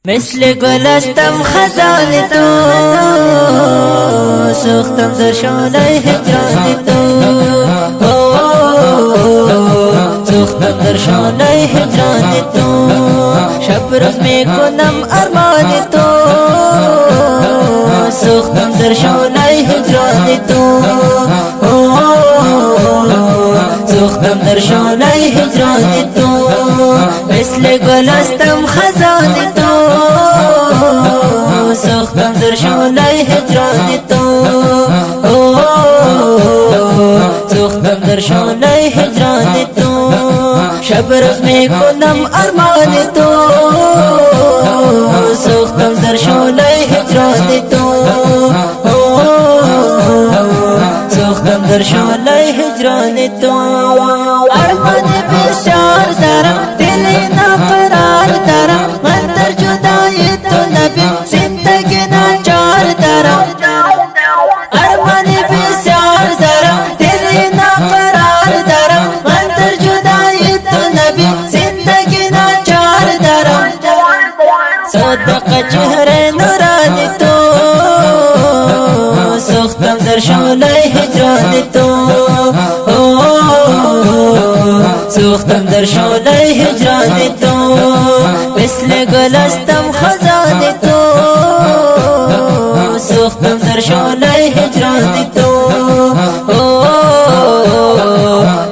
مثل گلستم خزان تو، سوختم در شعله هجران تو، سوختم در شعله هجران تو. شب روز میکنم ارمان تو، سوختم در شعله هجران تو، سوختم در شعله هجران تو. مثل گلستم خزان تو، سوختم در شعله هجران تو، سوختم در شعله هجران تو. شب روز میکنم ارمان تو، سوختم در شعله هجران تو، سوختم در شعله هجران تو. ارمان بسیار دارم، دل ناقرار دارم، من در جدایی تو نبی زندگی ناچار دارم. ارمان بسیار دارم، دل ناقرار دارم، من در جدایی تو نبی زندگی ناچار دارم. صدق چهره نورانی تو، سوختم در شعله هجران تو، سوختم در شعله هجران تو. مثل گلستم خزان تو، سوختم در شعله هجران تو،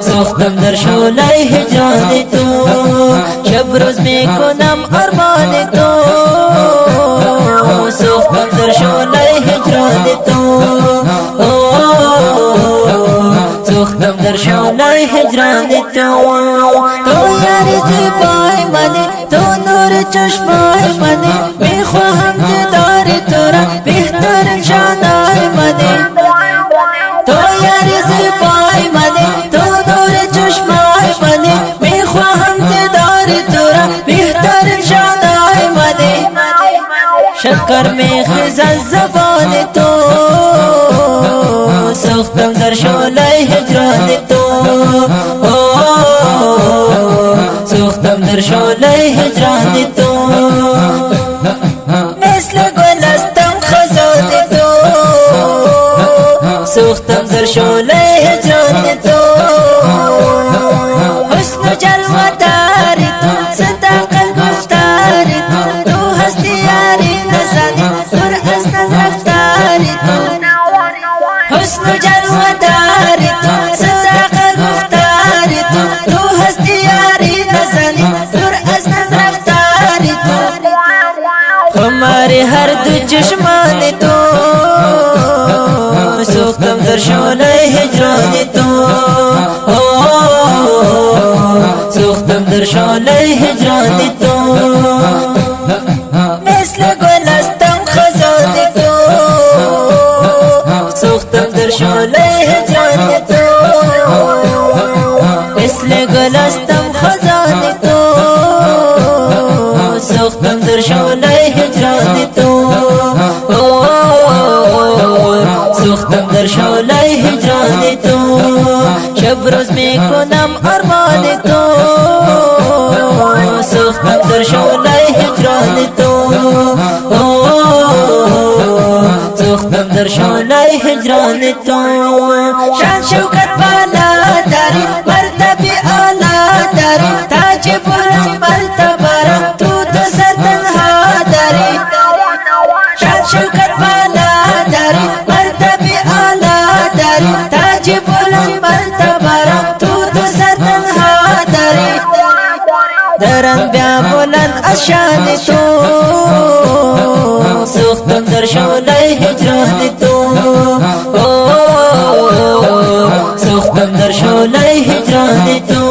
سوختم در شعله هجران تو. شب روز میکنم ارمان تو، سوختم در شعله هجران تو، سوختم در شعله هجران تو. تو یاری زیبای منی، تو نور چشمای منی، میخواهم دیدار تو را بهترین شانای منی. تو یاری زیبای منی، تو نور چشمای منی، میخواهم دیدار تو را بهترین شانای منی. شکر میخیزد زبان تو، سوختم در شعله هجران تو، سوختم در شعله هجران تو. مثل گلستم خزان تو، سوختم در شعله هجران تو. حسن و جلوه داری تو، صدق گفتاری تو، تو هستی یاری نزدی دور از رفتاری تو. حسن و جلوه داری تو، صدق گفتاری تو، تو هستی یاری نزدی دور از رفتاری تو. ہمارے ہر دو چشمان تو، سوختم در شعله هجران تو، سوختم در شعله هجران تو. مثل گلستم خزان تو، سوختم در شعله هجران تو. مثل گلستم خزان تو، سوختم در شعله هجران تو، سوختم در شعله هجران تو. شب روز میکنم ارمان تو، سوختم در شعله هجران تو، سوختم در شعله هجران تو. شان شوکت بالا داری، مرتبه اعلی داری، تاج بلند مرتبه را تو دو سر تنها داری. شان شوکت بالا داری، مرتبه اعلی داری، تاج بلند مرتبه را تو دو سر تنها داری. درن بیا بلند از شان تو، سوختم در شعله هجران تو، سوختم در شعله هجران تو.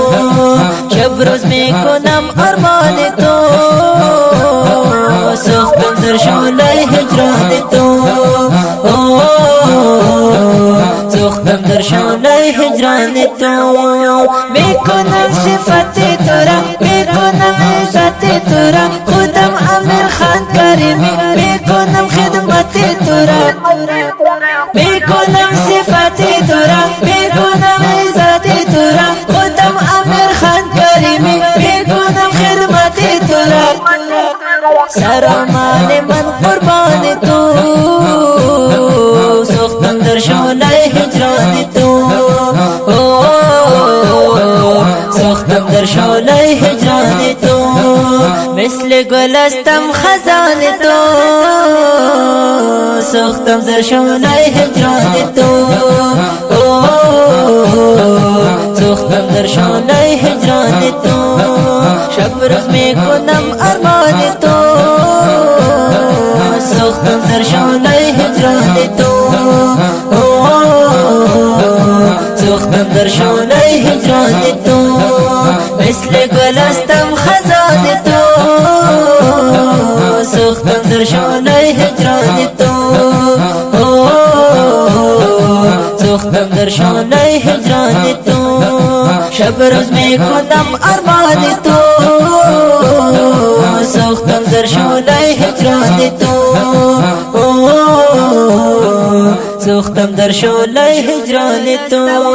شب روز میکنم ارمان تو، سوختم در شعله هجران تو، سوختم در شعله هجران تو. میکنم صفت تو را، میکنم عزت تو را، خودم امیر خان کریمی، میکنم خدمت تو را، میکنم صفت تو را، میکنم عزت تو را، خودم امیر خان کریمی، میکنم خدمت تو را. سرامان من قربان تو سوختم در شعله هجران تو سوختم در شعله هجران تو مثل گلستم خزان تو سوختم در شعله هجران تو سوختم در شعله هجران تو شب روز می کنم ارمان تو سوختم در شعله هجران تو سوختم در شعله هجران تو مثل گلستم خزان تو سوختم در شعله هجران تو سوختم در شعله هجران تو شب روز می کنم ارمان تو سوختم در شعله هجران تو سوختم در شعله هجران تو